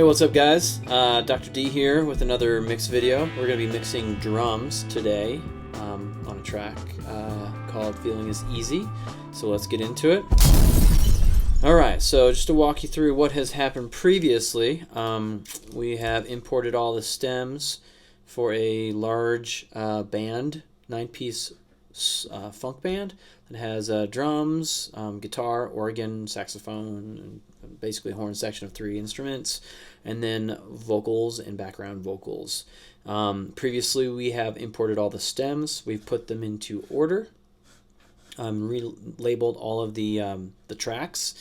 Hey, what's up guys? Dr. D here with another mix video. We're going to be mixing drums today on a track called Feeling is Easy. So let's get into it. Alright, so just to walk you through what has happened previously, we have imported all the stems for a large band, 9-piece funk band that has drums, guitar, organ, saxophone, and basically a horn section of 3 instruments, and then vocals and background vocals. Previously we have imported all the stems. We've put them into order, relabeled all of the tracks,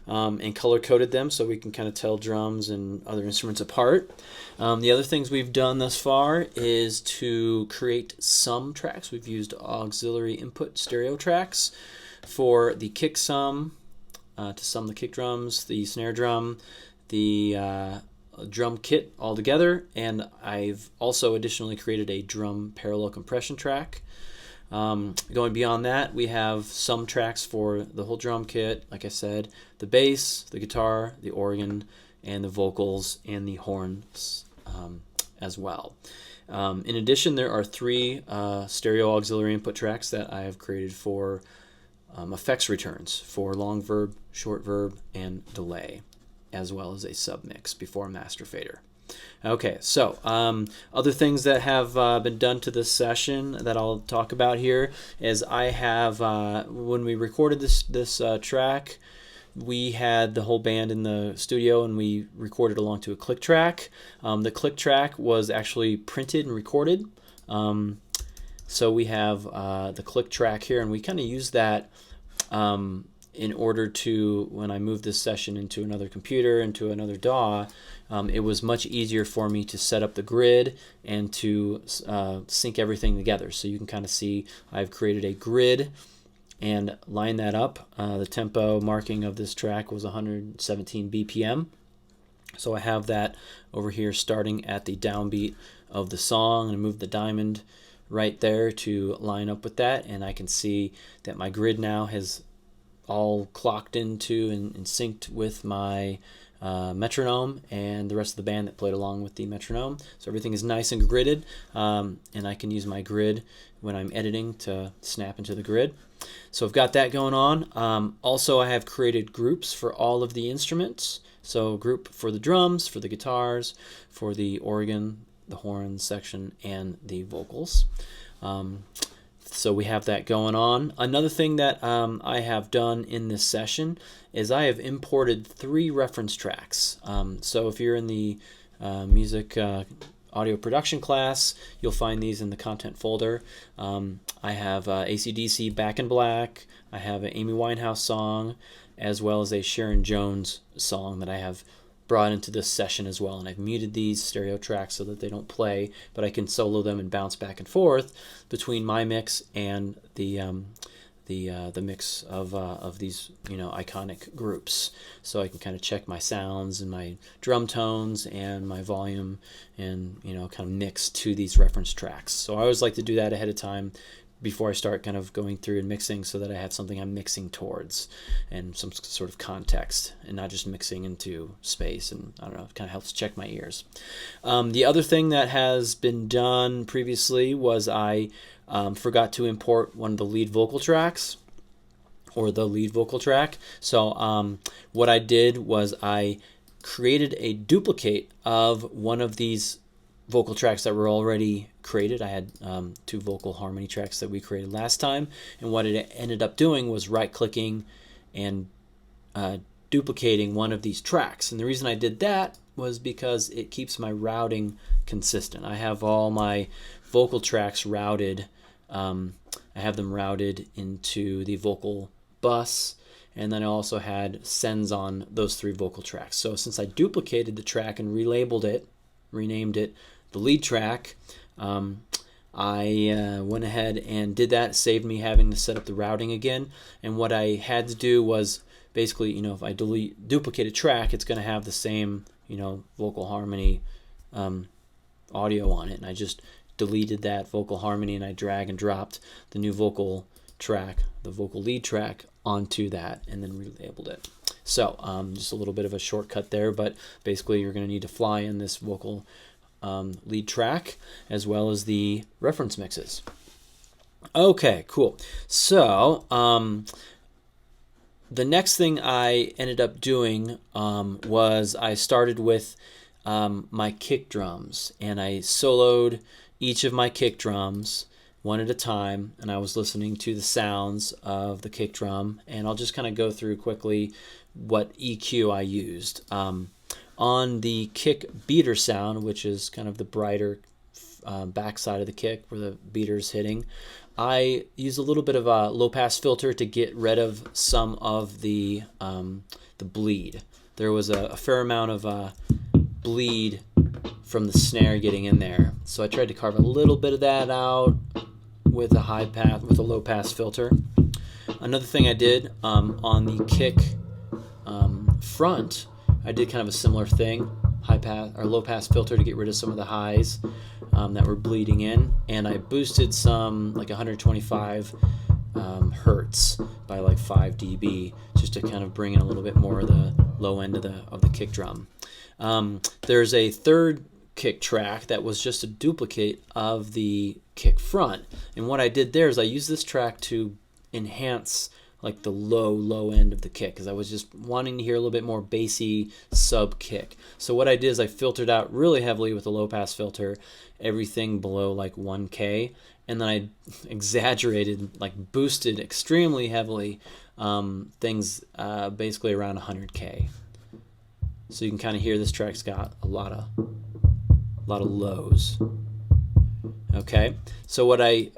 and color coded them so we can kind of tell drums and other instruments apart. The other things we've done thus far is to create some tracks. We've used auxiliary input stereo tracks for the kick sum, to sum the kick drums, the snare drum, the drum kit all together, and I've also additionally created a drum parallel compression track. Going beyond that, we have some tracks for the whole drum kit, like I said, the bass, the guitar, the organ, and the vocals and the horns as well. In addition, there are 3 stereo auxiliary input tracks that I have created for effects returns for long verb, short verb, and delay, as well as a submix before master fader. Okay, so other things that have been done to this session that I'll talk about here is I have, when we recorded this track, we had the whole band in the studio and we recorded along to a click track. The click track was actually printed and recorded. So we have the click track here, and we kind of use that in order to, when I move this session into another computer, into another DAW, it was much easier for me to set up the grid and to sync everything together. So you can kind of see I've created a grid and line that up. The tempo marking of this track was 117 BPM. So I have that over here starting at the downbeat of the song, and move the diamond right there to line up with that, and I can see that my grid now has all clocked into and synced with my metronome and the rest of the band that played along with the metronome. So everything is nice and gridded, and I can use my grid when I'm editing to snap into the grid. So I've got that going on. Also, I have created groups for all of the instruments. So a group for the drums, for the guitars, for the organ, the horn section, and the vocals. So we have that going on. Another thing that I have done in this session is I have imported 3 reference tracks. So if you're in the music audio production class, you'll find these in the content folder. I have AC/DC Back in Black, I have an Amy Winehouse song, as well as a Sharon Jones song that I have brought into this session as well, and I've muted these stereo tracks so that they don't play, but I can solo them and bounce back and forth between my mix and the mix of these iconic groups. So I can kind of check my sounds and my drum tones and my volume, and kind of mix to these reference tracks. So I always like to do that ahead of time before I start kind of going through and mixing, so that I have something I'm mixing towards and some sort of context, and not just mixing into space. And I don't know, it kind of helps check my ears. The other thing that has been done previously was I forgot to import one of the lead vocal tracks, or the lead vocal track. So what I did was I created a duplicate of one of these vocal tracks that were already created. I had 2 vocal harmony tracks that we created last time, and what it ended up doing was right-clicking and duplicating one of these tracks. And the reason I did that was because it keeps my routing consistent. I have all my vocal tracks routed. I have them routed into the vocal bus, and then I also had sends on those 3 vocal tracks. So since I duplicated the track and relabeled it, renamed it the lead track, I went ahead and did that. It saved me having to set up the routing again. And what I had to do was basically, if I duplicate a track, it's going to have the same, vocal harmony audio on it. And I just deleted that vocal harmony, and I drag and dropped the new vocal track, the vocal lead track, onto that, and then relabeled it. So just a little bit of a shortcut there, but basically you're going to need to fly in this vocal lead track as well as the reference mixes. Okay, cool. So the next thing I ended up doing was I started with my kick drums, and I soloed each of my kick drums one at a time, and I was listening to the sounds of the kick drum, and I'll just kind of go through quickly what EQ I used. On the kick beater sound, which is kind of the brighter backside of the kick where the beater's hitting, I used a little bit of a low-pass filter to get rid of some of the bleed. There was a fair amount of bleed from the snare getting in there, so I tried to carve a little bit of that out with a low-pass filter. Another thing I did on the kick front, I did kind of a similar thing, high-pass or low-pass filter to get rid of some of the highs that were bleeding in, and I boosted some like 125 hertz by like 5 dB just to kind of bring in a little bit more of the low end of the kick drum. There's a third kick track that was just a duplicate of the kick front, and what I did there is I used this track to enhance like the low end of the kick, because I was just wanting to hear a little bit more bassy sub kick. So what I did is I filtered out really heavily with a low pass filter everything below like 1K, and then I exaggerated, like boosted extremely heavily things basically around 100K. So you can kind of hear this track's got a lot of lows. Okay, so what I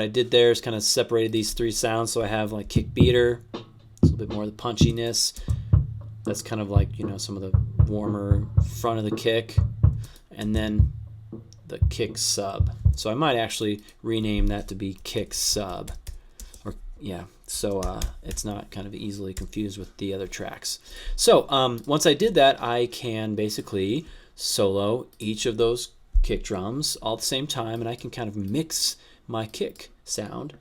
did there is kind of separated these three sounds. So I have like kick beater, a little bit more of the punchiness. That's kind of like, you know, some of the warmer front of the kick, and then the kick sub. So I might actually rename that to be kick sub, or yeah. So it's not kind of easily confused with the other tracks. So once I did that, I can basically solo each of those kick drums all at the same time, and I can kind of mix my kick sound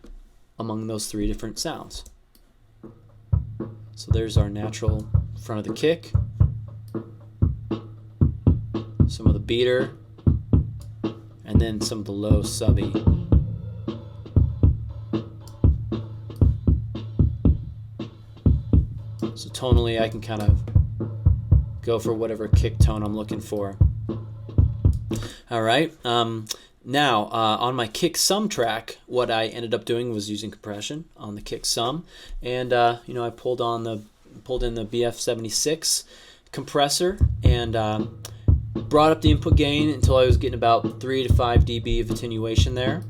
among those three different sounds. So there's our natural front of the kick, some of the beater, and then some of the low subby. So tonally I can kind of go for whatever kick tone I'm looking for. All right. Now on my kick sum track, what I ended up doing was using compression on the kick sum, and you know, I pulled in the BF76 compressor and brought up the input gain until I was getting about 3 to 5 dB of attenuation there,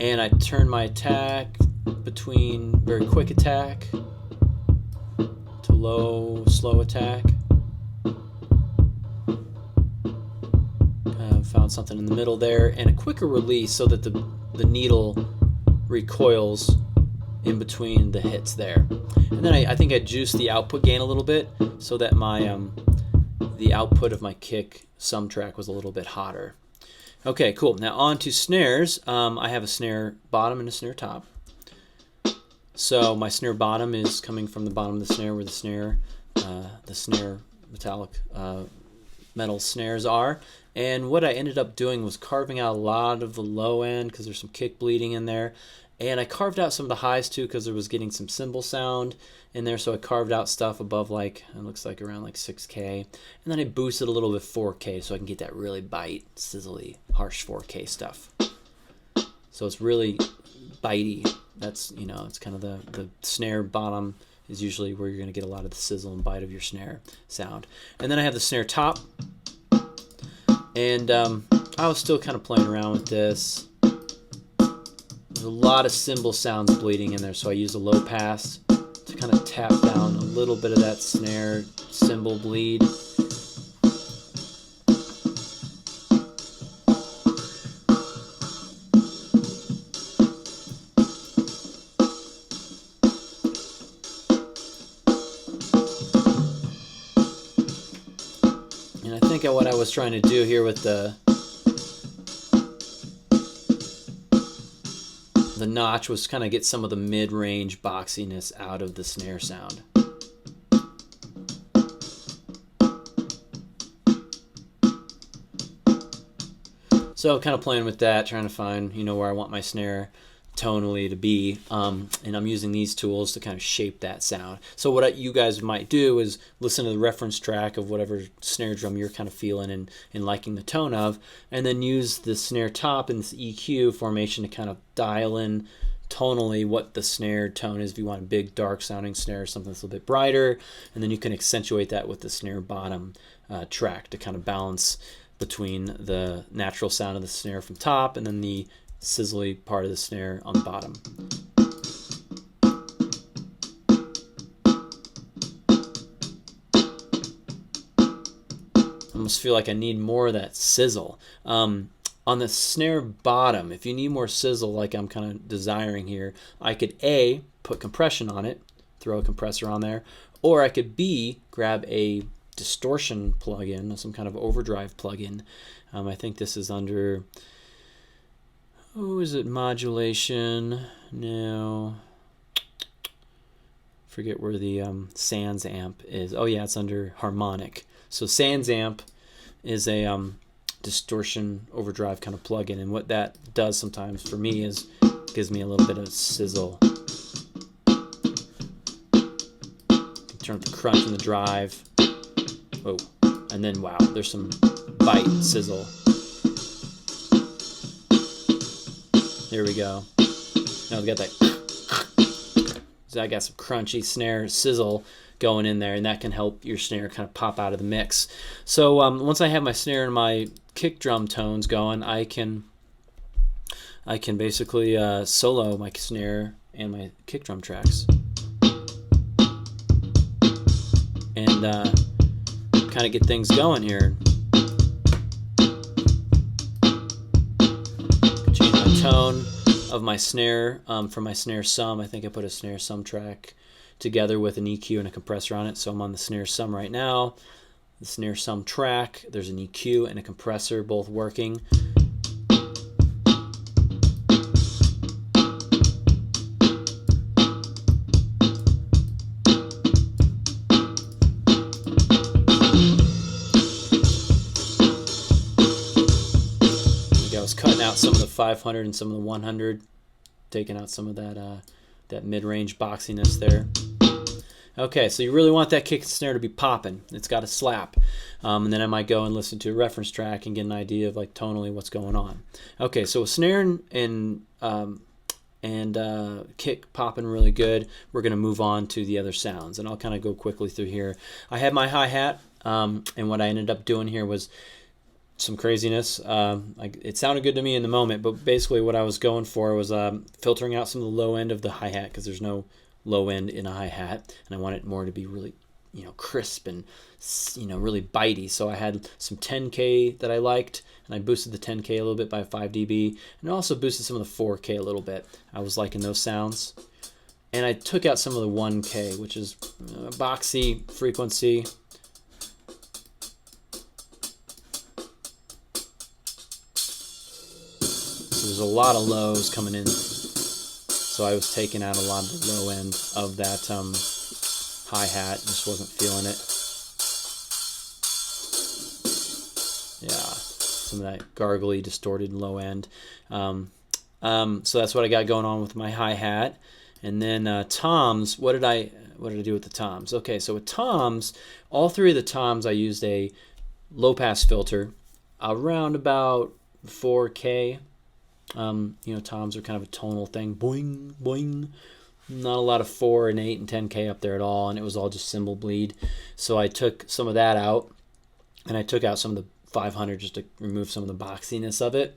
and I turned my attack between very quick attack to low slow attack. Found something in the middle there, and a quicker release so that the needle recoils in between the hits there. And then I think I juiced the output gain a little bit so that my the output of my kick sum track was a little bit hotter. Okay, cool. Now on to snares. I have a snare bottom and a snare top. So my snare bottom is coming from the bottom of the snare where the snare metallic metal snares are. And what I ended up doing was carving out a lot of the low end because there's some kick bleeding in there. And I carved out some of the highs too because there was getting some cymbal sound in there. So I carved out stuff above like, it looks like around like 6K. And then I boosted a little bit 4K so I can get that really bite, sizzly, harsh 4K stuff. So it's really bitey. That's, you know, it's kind of the snare bottom is usually where you're going to get a lot of the sizzle and bite of your snare sound. And then I have the snare top. And I was still kind of playing around with this. There's a lot of cymbal sounds bleeding in there, so I used a low pass to kind of tap down a little bit of that snare cymbal bleed. And I think what I was trying to do here with the the notch was kind of get some of the mid-range boxiness out of the snare sound. So kind of playing with that, trying to find, you know, where I want my snare tonally to be, and I'm using these tools to kind of shape that sound. So what you guys might do is listen to the reference track of whatever snare drum you're kind of feeling and liking the tone of, and then use the snare top and this EQ formation to kind of dial in tonally what the snare tone is. If you want a big dark sounding snare, something that's a little bit brighter, and then you can accentuate that with the snare bottom track to kind of balance between the natural sound of the snare from top and then the sizzly part of the snare on the bottom. I almost feel like I need more of that sizzle. On the snare bottom, if you need more sizzle like I'm kind of desiring here, I could A, put compression on it, throw a compressor on there, or I could B, grab a distortion plugin, some kind of overdrive plugin. I think this is under, oh, is it modulation? No. Forget where the Sans amp is. Oh yeah, it's under harmonic. So Sans amp is a distortion overdrive kind of plugin, and what that does sometimes for me is gives me a little bit of sizzle. Turn up the crunch and the drive. Whoa. And then wow, there's some bite sizzle. There we go. Now we got that. So I got some crunchy snare sizzle going in there, and that can help your snare kind of pop out of the mix. So once I have my snare and my kick drum tones going, I can basically solo my snare and my kick drum tracks, and kind of get things going here. Change my tone of my snare from my snare sum. I think I put a snare sum track together with an EQ and a compressor on it, so I'm on the snare sum right now. The snare sum track, there's an EQ and a compressor both working. I was cutting out some of the 500 and some of the 100, taking out some of that mid-range boxiness there. Okay, so you really want that kick and snare to be popping. It's got to slap. And then I might go and listen to a reference track and get an idea of like tonally what's going on. Okay, so with snare and kick popping really good, we're going to move on to the other sounds. And I'll kind of go quickly through here. I had my hi-hat, and what I ended up doing here was some craziness. It sounded good to me in the moment, but basically what I was going for was filtering out some of the low end of the hi-hat, because there's no low end in a hi-hat, and I want it more to be really, you know, crisp and, you know, really bitey. So I had some 10K that I liked, and I boosted the 10K a little bit by 5 dB, and I also boosted some of the 4K a little bit. I was liking those sounds, and I took out some of the 1K, which is boxy frequency. There's a lot of lows coming in, so I was taking out a lot of the low end of that hi-hat. Just wasn't feeling it. Yeah, some of that gargly, distorted low end. So that's what I got going on with my hi-hat. And then toms. What did I do with the toms? Okay, so with toms, all three of the toms I used a low-pass filter around about 4K. You know, toms are kind of a tonal thing. Boing, boing. Not a lot of 4 and 8 and 10K up there at all, and it was all just cymbal bleed. So I took some of that out, and I took out some of the 500 just to remove some of the boxiness of it.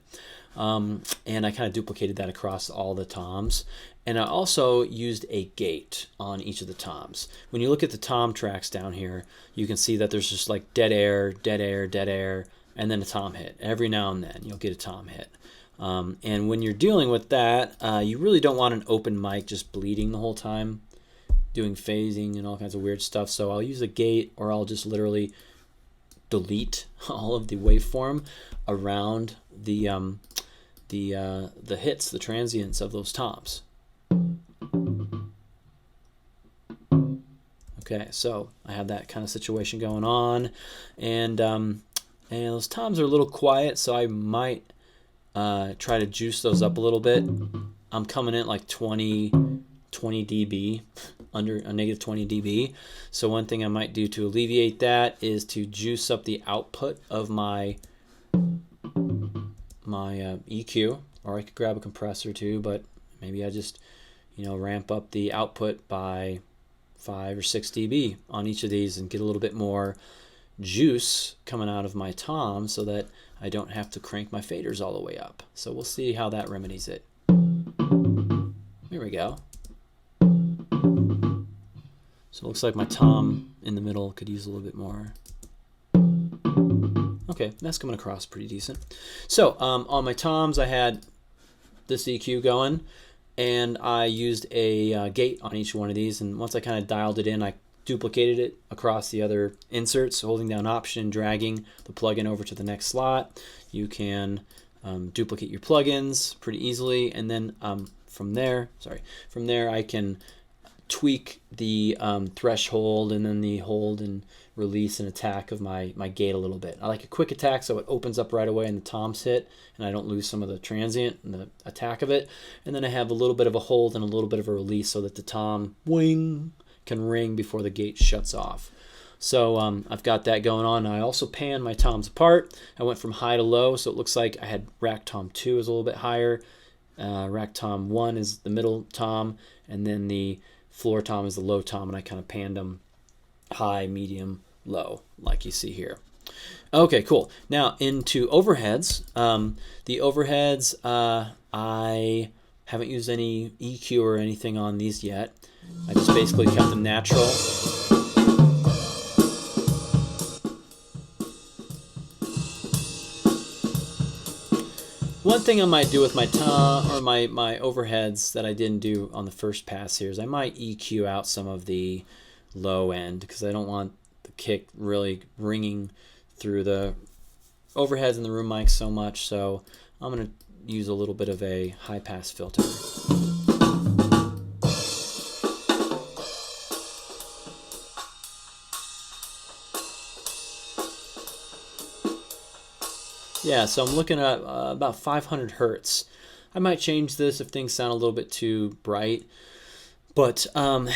And I kind of duplicated that across all the toms. And I also used a gate on each of the toms. When you look at the tom tracks down here, you can see that there's just like dead air, dead air, dead air, and then a tom hit. Every now and then you'll get a tom hit. And when you're dealing with that, you really don't want an open mic just bleeding the whole time, doing phasing and all kinds of weird stuff. So I'll use a gate, or I'll just literally delete all of the waveform around the the hits, the transients of those toms. Okay, so I have that kind of situation going on, and those toms are a little quiet, so I might try to juice those up a little bit. I'm coming in at like 20 dB, under a negative 20 dB. So one thing I might do to alleviate that is to juice up the output of my EQ, or I could grab a compressor too, but maybe I just ramp up the output by 5 or 6 dB on each of these and get a little bit more juice coming out of my tom so that I don't have to crank my faders all the way up. So we'll see how that remedies it. Here we go. So it looks like my tom in the middle could use a little bit more. Okay, that's coming across pretty decent. So on my toms, I had this EQ going, and I used a gate on each one of these, and once I kind of dialed it in, I duplicated it across the other inserts, holding down Option, dragging the plugin over to the next slot. You can duplicate your plugins pretty easily, and then from there I can tweak the threshold and then the hold and release and attack of my gate a little bit. I like a quick attack so it opens up right away and the toms hit and I don't lose some of the transient and the attack of it. And then I have a little bit of a hold and a little bit of a release so that the tom wing can ring before the gate shuts off. So I've got that going on. I also pan my toms apart. I went from high to low, so it looks like I had rack tom 2 is a little bit higher, rack tom 1 is the middle tom, and then the floor tom is the low tom, and I kind of panned them high, medium, low, like you see here. Okay, cool. Now into overheads. The overheads, I haven't used any EQ or anything on these yet. I just basically kept them natural. One thing I might do with my tom or my overheads that I didn't do on the first pass here is I might EQ out some of the low end because I don't want the kick really ringing through the overheads and the room mics so much. So I'm going to use a little bit of a high pass filter. Yeah, so I'm looking at about 500 hertz. I might change this if things sound a little bit too bright, but I'm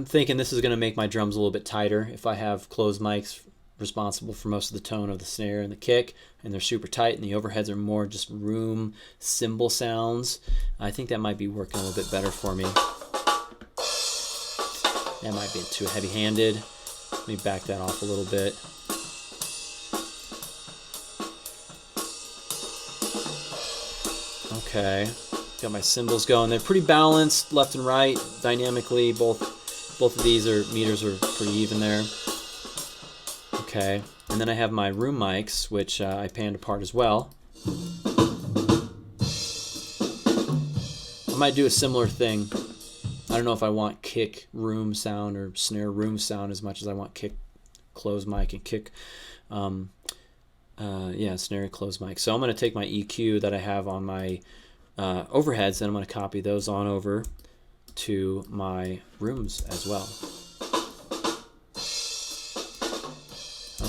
thinking this is going to make my drums a little bit tighter. If I have closed mics responsible for most of the tone of the snare and the kick, and they're super tight, and the overheads are more just room cymbal sounds, I think that might be working a little bit better for me. That might be too heavy-handed. Let me back that off a little bit. Okay, got my cymbals going. They're pretty balanced, left and right, dynamically. Both of these meters are pretty even there. Okay, and then I have my room mics, which I panned apart as well. I might do a similar thing. I don't know if I want kick room sound or snare room sound as much as I want kick closed mic and kick snare closed mic. So I'm going to take my EQ that I have on my overheads and I'm going to copy those on over to my rooms as well.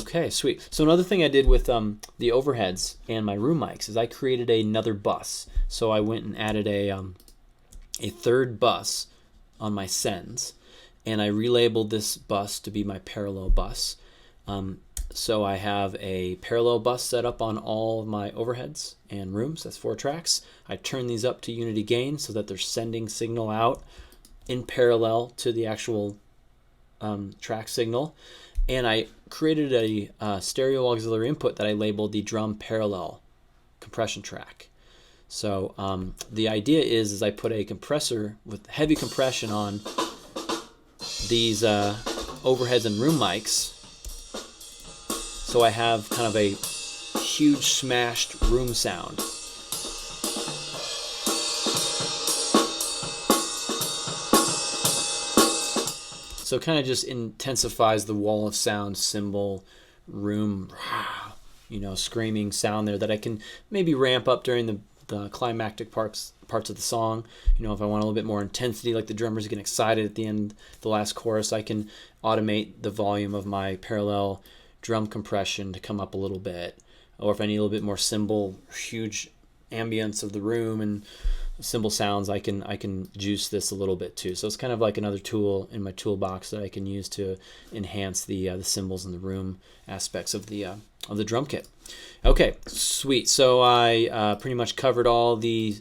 Okay, sweet. So another thing I did with the overheads and my room mics is I created another bus. So I went and added a third bus on my sends, and I relabeled this bus to be my parallel bus. So I have a parallel bus set up on all of my overheads and rooms. That's 4 tracks. I turn these up to unity gain so that they're sending signal out in parallel to the actual track signal. And I created a stereo auxiliary input that I labeled the drum parallel compression track. So the idea is I put a compressor with heavy compression on these overheads and room mics. So I have kind of a huge smashed room sound. So it kind of just intensifies the wall of sound, cymbal, room, screaming sound there that I can maybe ramp up during the the climactic parts of the song. You know, if I want a little bit more intensity, like the drummers getting excited at the end, the last chorus, I can automate the volume of my parallel drum compression to come up a little bit. Or if I need a little bit more cymbal, huge ambience of the room and cymbal sounds, I can juice this a little bit too. So it's kind of like another tool in my toolbox that I can use to enhance the cymbals in the room aspects of the drum kit. Okay, sweet. So I pretty much covered all the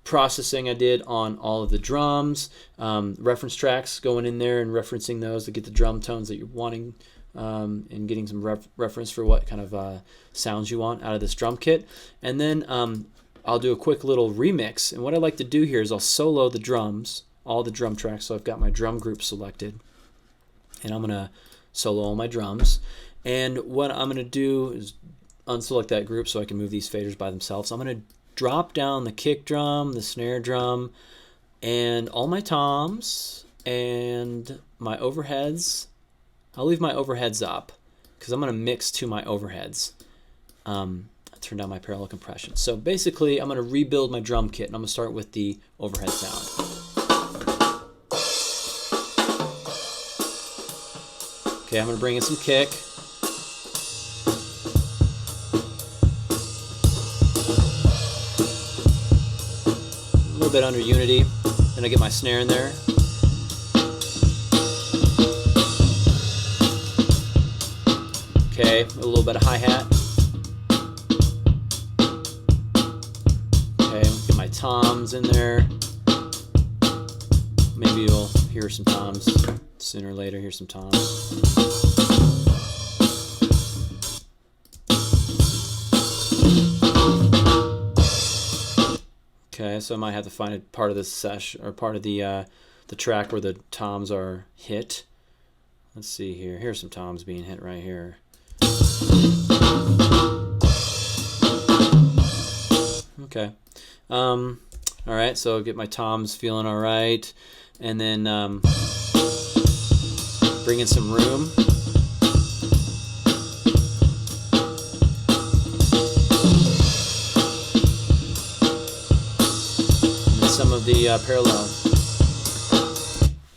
processing I did on all of the drums, reference tracks going in there and referencing those to get the drum tones that you're wanting, and getting some reference for what kind of sounds you want out of this drum kit. And then I'll do a quick little remix. And what I like to do here is I'll solo the drums, all the drum tracks. So I've got my drum group selected, and I'm going to solo all my drums. And what I'm going to do is unselect that group so I can move these faders by themselves. So I'm going to drop down the kick drum, the snare drum, and all my toms and my overheads. I'll leave my overheads up because I'm going to mix to my overheads. Turn down my parallel compression. So basically, I'm going to rebuild my drum kit, and I'm going to start with the overhead sound. Okay, I'm going to bring in some kick. A little bit under unity. Then I get my snare in there. Okay, a little bit of hi-hat. Okay, get my toms in there. Maybe you'll hear some toms sooner or later. Hear some toms. Okay, so I might have to find a part of this session or part of the track where the toms are hit. Let's see here. Here's some toms being hit right here. Okay. All right, so I'll get my toms feeling all right, and then bring in some room. And then some of the parallel.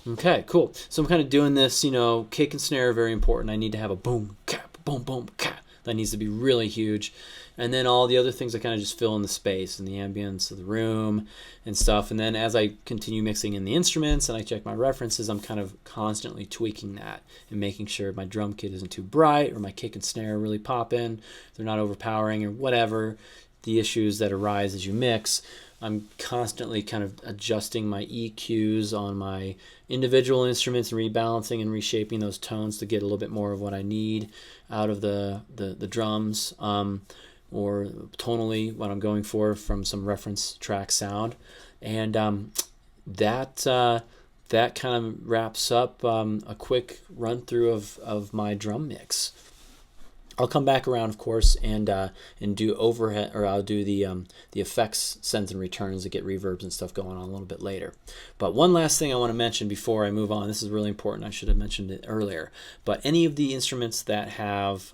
Okay, cool. So I'm kind of doing this, you know, kick and snare are very important. I need to have a boom, cap, boom, boom, cap. That needs to be really huge. And then all the other things I kind of just fill in the space and the ambience of the room and stuff. And then as I continue mixing in the instruments and I check my references, I'm kind of constantly tweaking that and making sure my drum kit isn't too bright or my kick and snare really pop in. They're not overpowering or whatever the issues that arise as you mix. I'm constantly kind of adjusting my EQs on my individual instruments and rebalancing and reshaping those tones to get a little bit more of what I need out of the drums. Or tonally what I'm going for from some reference track sound. And that kind of wraps up a quick run through of my drum mix. I'll come back around, of course, and do overhead, or I'll do the effects sends and returns to get reverbs and stuff going on a little bit later. But one last thing I want to mention before I move on. This is really important. I should have mentioned it earlier. But any of the instruments that have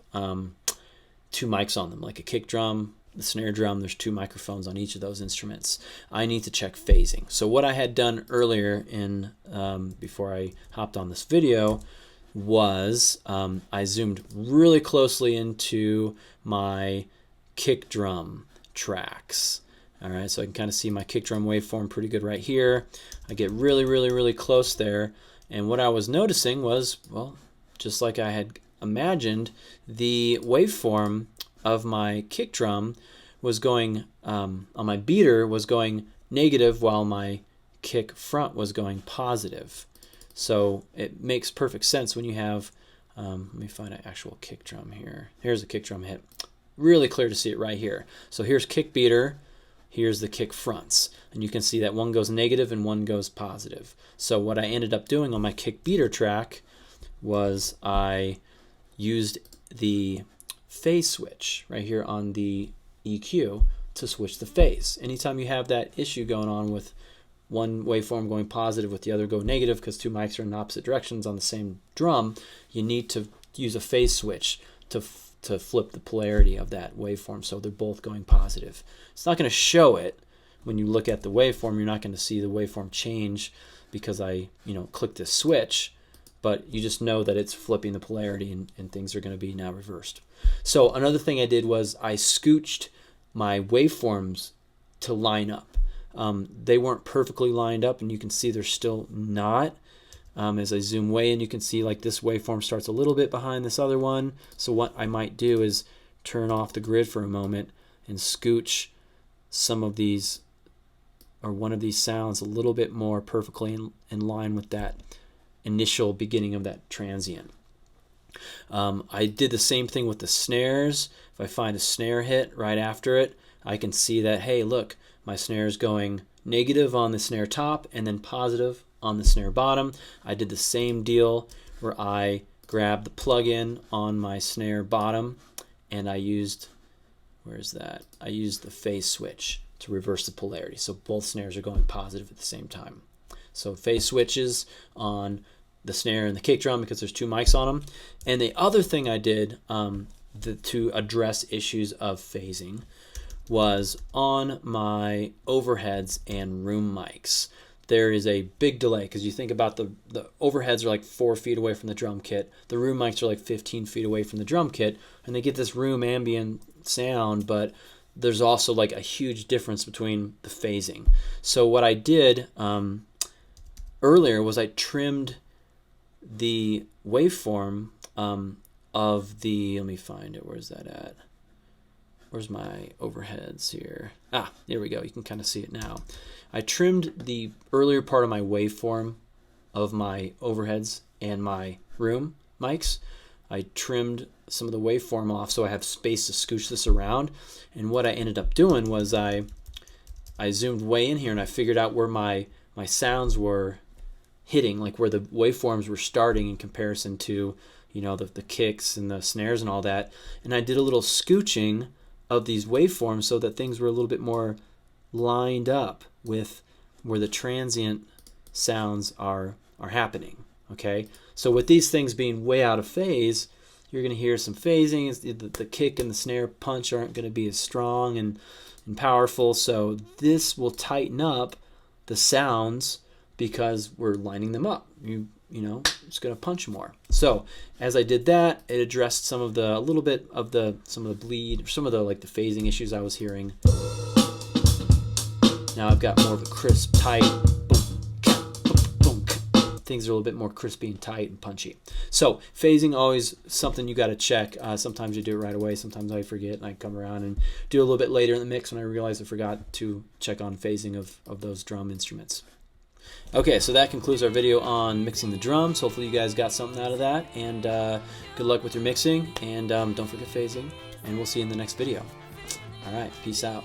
two mics on them, like a kick drum, the snare drum, there's two microphones on each of those instruments. I need to check phasing. So what I had done earlier in before I hopped on this video was I zoomed really closely into my kick drum tracks. All right, so I can kind of see my kick drum waveform pretty good right here. I get really, really, really close there. And what I was noticing was, well, just like I had imagined, the waveform of my kick drum was going, on my beater, was going negative while my kick front was going positive. So it makes perfect sense when you have, let me find an actual kick drum here. Here's a kick drum hit. Really clear to see it right here. So here's kick beater, here's the kick fronts. And you can see that one goes negative and one goes positive. So what I ended up doing on my kick beater track was I used the phase switch right here on the EQ to switch the phase. Anytime you have that issue going on with one waveform going positive with the other go negative because two mics are in opposite directions on the same drum, you need to use a phase switch to to flip the polarity of that waveform, so they're both going positive. It's not going to show it when you look at the waveform. You're not going to see the waveform change because I click this switch, but you just know that it's flipping the polarity, and things are going to be now reversed. So another thing I did was I scooched my waveforms to line up. They weren't perfectly lined up, and you can see they're still not. As I zoom way in, you can see like this waveform starts a little bit behind this other one. So what I might do is turn off the grid for a moment and scooch some of these, or one of these sounds, a little bit more perfectly in line with that initial beginning of that transient. I did the same thing with the snares. If I find a snare hit right after it, I can see that, hey, look, my snare is going negative on the snare top and then positive on the snare bottom. I did the same deal where I grabbed the plug-in on my snare bottom, and I used, where's that? I used the phase switch to reverse the polarity. So both snares are going positive at the same time. So phase switches on the snare and the kick drum because there's two mics on them. And the other thing I did to address issues of phasing was on my overheads and room mics. There is a big delay because you think about the overheads are like 4 feet away from the drum kit. The room mics are like 15 feet away from the drum kit, and they get this room ambient sound, but there's also like a huge difference between the phasing. So what I did earlier was I trimmed the waveform of the, let me find it, where's that at? Where's my overheads here? Ah, there we go. You can kind of see it now. I trimmed the earlier part of my waveform of my overheads and my room mics. I trimmed some of the waveform off so I have space to scooch this around. And what I ended up doing was I zoomed way in here and I figured out where my sounds were hitting, like where the waveforms were starting in comparison to, the kicks and the snares and all that. And I did a little scooching of these waveforms so that things were a little bit more lined up with where the transient sounds are happening. Okay, so with these things being way out of phase, you're going to hear some phasing. The kick and the snare punch aren't going to be as strong and powerful, so this will tighten up the sounds because we're lining them up. It's going to punch more. So as I did that, it addressed some of the some of the bleed, some of the like the phasing issues I was hearing. Now I've got more of a crisp, tight, boom, things are a little bit more crispy and tight and punchy. So phasing, always something you got to check. Sometimes you do it right away. Sometimes I forget and I come around and do it a little bit later in the mix when I realize I forgot to check on phasing of those drum instruments. Okay, so that concludes our video on mixing the drums. Hopefully you guys got something out of that, and good luck with your mixing, and don't forget phasing, and we'll see you in the next video. All right, peace out.